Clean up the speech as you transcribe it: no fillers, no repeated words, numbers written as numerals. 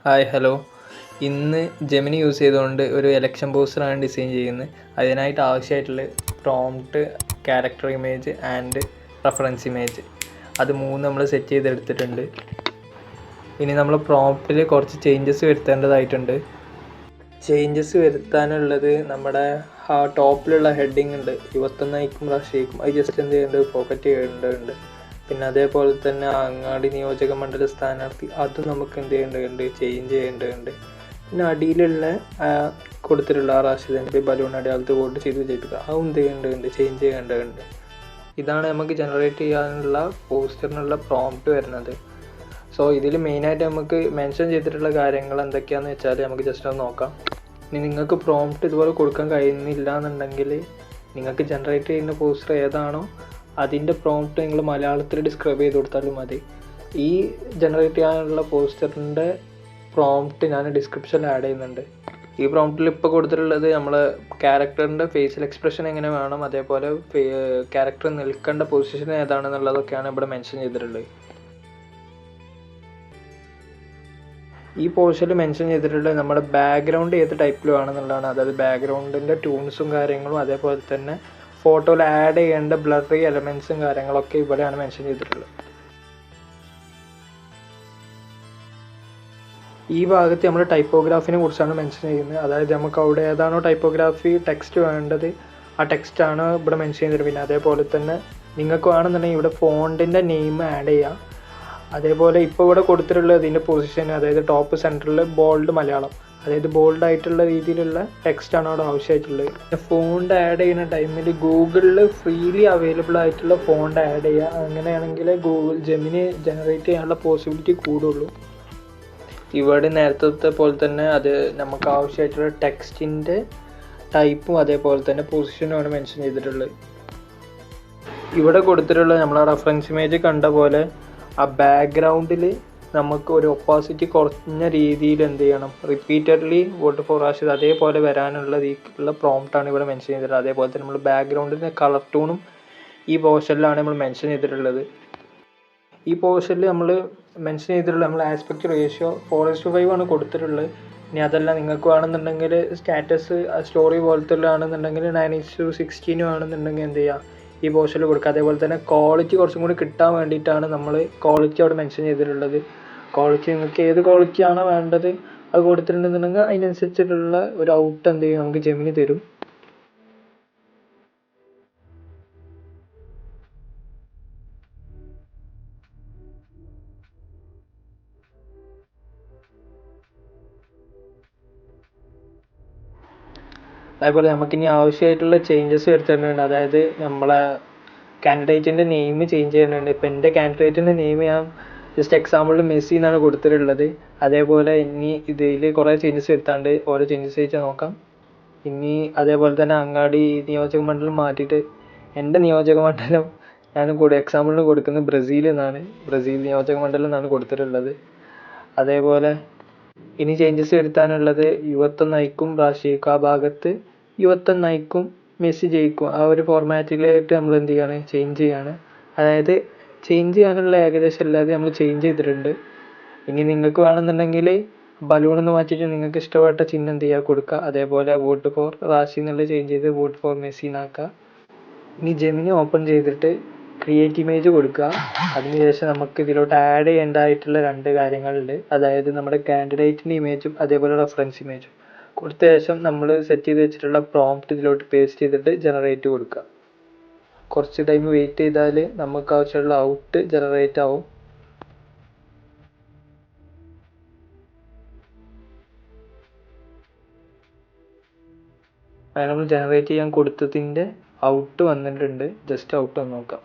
Hi hello. ഇന്ന് Gemini use ചെയ്തുകൊണ്ട് ഒരു എലക്ഷൻ പോസ്റ്ററാണ് ഡിസൈൻ ചെയ്യുന്നത്. അതിനായിട്ട് ആവശ്യമായിട്ടുള്ള prompt, character image and reference image, അത് മൂന്ന് നമ്മൾ സെറ്റ് ചെയ്തെടുത്തിട്ടുണ്ട്. ഇനി നമ്മൾ പ്രോംപ്റ്റിൽ കുറച്ച് ചേഞ്ചസ് വരുത്തേണ്ടതായിട്ടുണ്ട്. ചേഞ്ചസ് വരുത്താനുള്ളത് നമ്മുടെ ടോപ്പിലുള്ള ഹെഡിങ് ഉണ്ട്, 21 റഷ്യക്കും, അത് ജസ്റ്റ് എന്ത് ചെയ്യേണ്ടത്, പോക്കറ്റ് ചെയ്യേണ്ടതുണ്ട്. പിന്നെ അതേപോലെ തന്നെ അങ്ങാടി നിയോജക മണ്ഡല സ്ഥാനാർത്ഥി, അത് നമുക്ക് എന്ത് ചെയ്യേണ്ടതുണ്ട്, ചേഞ്ച് ചെയ്യേണ്ടതുണ്ട്. പിന്നെ അടിയിലുള്ള കൊടുത്തിട്ടുള്ള റാഷിദിൻ്റെ ബലൂൺ അടയാളത്ത് വോട്ട് ചെയ്ത് വിജയിപ്പിക്കുക, അതും എന്ത് ചെയ്യേണ്ടതുണ്ട്, ചേഞ്ച് ചെയ്യേണ്ടതുണ്ട്. ഇതാണ് നമുക്ക് ജനറേറ്റ് ചെയ്യാനുള്ള പോസ്റ്ററിനുള്ള പ്രോംപ്റ്റ് വരുന്നത്. സോ ഇതിൽ മെയിനായിട്ട് നമുക്ക് മെൻഷൻ ചെയ്തിട്ടുള്ള കാര്യങ്ങൾ എന്തൊക്കെയാണെന്ന് വെച്ചാൽ നമുക്ക് ജസ്റ്റ് ഒന്ന് നോക്കാം. ഇനി നിങ്ങൾക്ക് പ്രോംപ്റ്റ് ഇതുപോലെ കൊടുക്കാൻ കഴിയുന്നില്ല എന്നുണ്ടെങ്കിൽ നിങ്ങൾക്ക് ജനറേറ്റ് ചെയ്യുന്ന പോസ്റ്റർ ഏതാണോ അതിൻ്റെ പ്രോംപ്റ്റ് നിങ്ങൾ മലയാളത്തിൽ ഡിസ്ക്രൈബ് ചെയ്ത് കൊടുത്താലും മതി. ഈ ജനറേറ്റ് ചെയ്യാനുള്ള പോസ്റ്ററിൻ്റെ പ്രോംപ്റ്റ് ഞാൻ ഡിസ്ക്രിപ്ഷനിൽ ആഡ് ചെയ്യുന്നുണ്ട്. ഈ പ്രോംപ്റ്റിൽ ഇപ്പോൾ കൊടുത്തിട്ടുള്ളത് നമ്മൾ ക്യാരക്ടറിൻ്റെ ഫേഷ്യൽ എക്സ്പ്രഷൻ എങ്ങനെ വേണം, അതേപോലെ ക്യാരക്ടർ നിൽക്കേണ്ട പൊസിഷൻ ഏതാണെന്നുള്ളതൊക്കെയാണ് ഇവിടെ മെൻഷൻ ചെയ്തിട്ടുള്ളത്. ഈ പോസ്റ്ററിൽ മെൻഷൻ ചെയ്തിട്ടുള്ളത് നമ്മുടെ ബാക്ക്ഗ്രൗണ്ട് ഏത് ടൈപ്പിൽ വേണമെന്നുള്ളതാണ്. അതായത് ബാക്ക്ഗ്രൗണ്ടിൻ്റെ ട്യൂൺസും കാര്യങ്ങളും, അതേപോലെ തന്നെ ഫോട്ടോയിൽ ആഡ് ചെയ്യേണ്ട ബ്ലറി എലമെൻസും കാര്യങ്ങളൊക്കെ ഇവിടെയാണ് മെൻഷൻ ചെയ്തിട്ടുള്ളത്. ഈ ഭാഗത്ത് നമ്മൾ ടൈപ്പോഗ്രാഫിനെ കുറിച്ചാണ് മെൻഷൻ ചെയ്യുന്നത്. അതായത് നമുക്ക് അവിടെ ഏതാണോ ടൈപ്പോഗ്രാഫി ടെക്സ്റ്റ് വേണ്ടത് ആ ടെക്സ്റ്റാണ് ഇവിടെ മെൻഷൻ ചെയ്തിട്ടുള്ളത്. പിന്നെ അതേപോലെ തന്നെ നിങ്ങൾക്ക് വേണമെന്നുണ്ടെങ്കിൽ ഇവിടെ ഫോണ്ടിൻ്റെ നെയിം ആഡ് ചെയ്യാം. അതേപോലെ ഇപ്പോൾ ഇവിടെ കൊടുത്തിട്ടുള്ളത് ഇതിൻ്റെ പൊസിഷൻ, അതായത് ടോപ്പ് സെൻറ്ററിൽ ബോൾഡ് മലയാളം, അതായത് ബോൾഡ് ആയിട്ടുള്ള രീതിയിലുള്ള ടെക്സ്റ്റാണ് അവിടെ ആവശ്യമായിട്ടുള്ളത്. ഫോണ്ട് ആഡ് ചെയ്യുന്ന ടൈമിൽ ഗൂഗിളിൽ ഫ്രീലി അവൈലബിൾ ആയിട്ടുള്ള ഫോണ്ട് ആഡ് ചെയ്യുക. അങ്ങനെയാണെങ്കിൽ ഗൂഗിൾ ജെമിനി ജനറേറ്റ് ചെയ്യാനുള്ള പോസിബിലിറ്റി കൂടുള്ളൂ. ഇവിടെ നേരത്തെ പോലെ തന്നെ അത് നമുക്ക് ആവശ്യമായിട്ടുള്ള ടെക്സ്റ്റിൻ്റെ ടൈപ്പും അതേപോലെ തന്നെ പൊസിഷനുമാണ് മെൻഷൻ ചെയ്തിട്ടുള്ളത്. ഇവിടെ കൊടുത്തിട്ടുള്ളത് നമ്മൾ റെഫറൻസ് ഇമേജ് കണ്ട പോലെ ആ ബാക്ക്ഗ്രൗണ്ടിൽ നമുക്ക് ഒരു ഒപ്പാസിറ്റി കുറഞ്ഞ രീതിയിൽ എന്ത് ചെയ്യണം, റിപ്പീറ്റഡ്ലി വോട്ട് ഫോർ റാഷിദ് അതേപോലെ വരാനുള്ള രീതിയിലുള്ള പ്രോംപ്റ്റാണ് ഇവിടെ മെൻഷൻ ചെയ്തിട്ടുള്ളത്. അതേപോലെ തന്നെ നമ്മൾ ബാക്ക്ഗ്രൗണ്ടിൻ്റെ കളർ ടൂണും ഈ പോർഷനിലാണ് നമ്മൾ മെൻഷൻ ചെയ്തിട്ടുള്ളത്. ഈ പോർഷനിൽ നമ്മൾ മെൻഷൻ ചെയ്തിട്ടുള്ളത് നമ്മൾ ആസ്പെക്ട് റേഷ്യോ 4:5 ആണ് കൊടുത്തിട്ടുള്ളത്. ഇനി അതല്ല നിങ്ങൾക്ക് വേണമെന്നുണ്ടെങ്കിൽ സ്റ്റാറ്റസ് സ്റ്റോറി പോലത്തെ ആണെന്നുണ്ടെങ്കിൽ 9:16 ആണെന്നുണ്ടെങ്കിൽ എന്ത് ചെയ്യുക, ഈ പോർഷനിൽ കൊടുക്കുക. അതേപോലെ തന്നെ ക്വാളിറ്റി കുറച്ചും കൂടി കിട്ടാൻ വേണ്ടിയിട്ടാണ് നമ്മൾ ക്വാളിറ്റി അവിടെ മെൻഷൻ ചെയ്തിട്ടുള്ളത്. ക്വാളിറ്റി നിങ്ങൾക്ക് ഏത് ക്വാളിറ്റിയാണോ വേണ്ടത് അത് കൊടുത്തിട്ടുണ്ടെന്നുണ്ടെങ്കിൽ അതിനനുസരിച്ചിട്ടുള്ള ഒരു ഔട്ട് എന്ത് ചെയ്യും നമുക്ക് ജെമിനി തരും. അതേപോലെ നമുക്കിനി ആവശ്യമായിട്ടുള്ള ചേഞ്ചസ് വരുത്തേണ്ടതുണ്ട്. അതായത് നമ്മളെ കാൻഡിഡേറ്റിൻ്റെ നെയിം ചേഞ്ച് ചെയ്യുന്നുണ്ട്. ഇപ്പോൾ എൻ്റെ കാൻഡിഡേറ്റിൻ്റെ നെയിം ഞാൻ ജസ്റ്റ് എക്സാമ്പിളിൽ മെസ്സി എന്നാണ് കൊടുത്തിട്ടുള്ളത്. അതേപോലെ ഇനി ഇതിൽ കുറേ ചേഞ്ചസ് വരുത്താണ്ട് ഓരോ ചേഞ്ചസ് വെച്ചാൽ നോക്കാം. ഇനി അതേപോലെ തന്നെ അങ്ങാടി നിയോജക മണ്ഡലം മാറ്റിയിട്ട് എൻ്റെ നിയോജക മണ്ഡലം ഞാൻ എക്സാമ്പിളിന് കൊടുക്കുന്നത് ബ്രസീൽ എന്നാണ്, ബ്രസീൽ നിയോജക മണ്ഡലം എന്നാണ് കൊടുത്തിട്ടുള്ളത്. അതേപോലെ ഇനി ചേഞ്ചസ് വരുത്താനുള്ളത് 21 റാഷിക്കും, ആ ഭാഗത്ത് 21 മെസ്സി ജയിക്കും, ആ ഒരു ഫോർമാറ്റിലായിട്ട് നമ്മൾ എന്ത് ചെയ്യാണ്, ചേഞ്ച് ചെയ്യാണ്. അതായത് ചേഞ്ച് ചെയ്യാനുള്ള ഏകദേശം അല്ലാതെ നമ്മൾ ചേഞ്ച് ചെയ്തിട്ടുണ്ട്. ഇനി നിങ്ങൾക്ക് വേണമെന്നുണ്ടെങ്കിൽ ബലൂണെന്ന് മാറ്റിയിട്ട് നിങ്ങൾക്ക് ഇഷ്ടപ്പെട്ട ചിഹ്നം എന്ത് ചെയ്യുക, കൊടുക്കുക. അതേപോലെ വോട്ട് ഫോർ റാഷി എന്നുള്ളത് ചേഞ്ച് ചെയ്ത് വോട്ട് ഫോർ മെസ്സി എന്നാക്കുക. ഇനി ജെമിനി ഓപ്പൺ ചെയ്തിട്ട് ക്രിയേറ്റ് ഇമേജ് കൊടുക്കുക. അതിനുശേഷം നമുക്ക് ഇതിലോട്ട് ആഡ് ചെയ്യേണ്ടതായിട്ടുള്ള 2 കാര്യങ്ങളുണ്ട്. അതായത് നമ്മുടെ കാൻഡിഡേറ്റിൻ്റെ ഇമേജും അതേപോലെ റെഫറൻസ് ഇമേജും കൊടുത്ത ശേഷം നമ്മൾ സെറ്റ് ചെയ്ത് വെച്ചിട്ടുള്ള പ്രോംപ്റ്റ് ഇതിലോട്ട് പേസ്റ്റ് ചെയ്തിട്ട് ജനറേറ്റ് കൊടുക്കുക. കുറച്ച് ടൈം വെയിറ്റ് ചെയ്താൽ നമുക്ക് ആവശ്യമുള്ള ഔട്ട് ജനറേറ്റ് ആവും. അത് നമ്മൾ ജനറേറ്റ് ചെയ്യാൻ കൊടുത്തതിൻ്റെ ഔട്ട് വന്നിട്ടുണ്ട്. ജസ്റ്റ് ഔട്ട് ഒന്ന് നോക്കാം.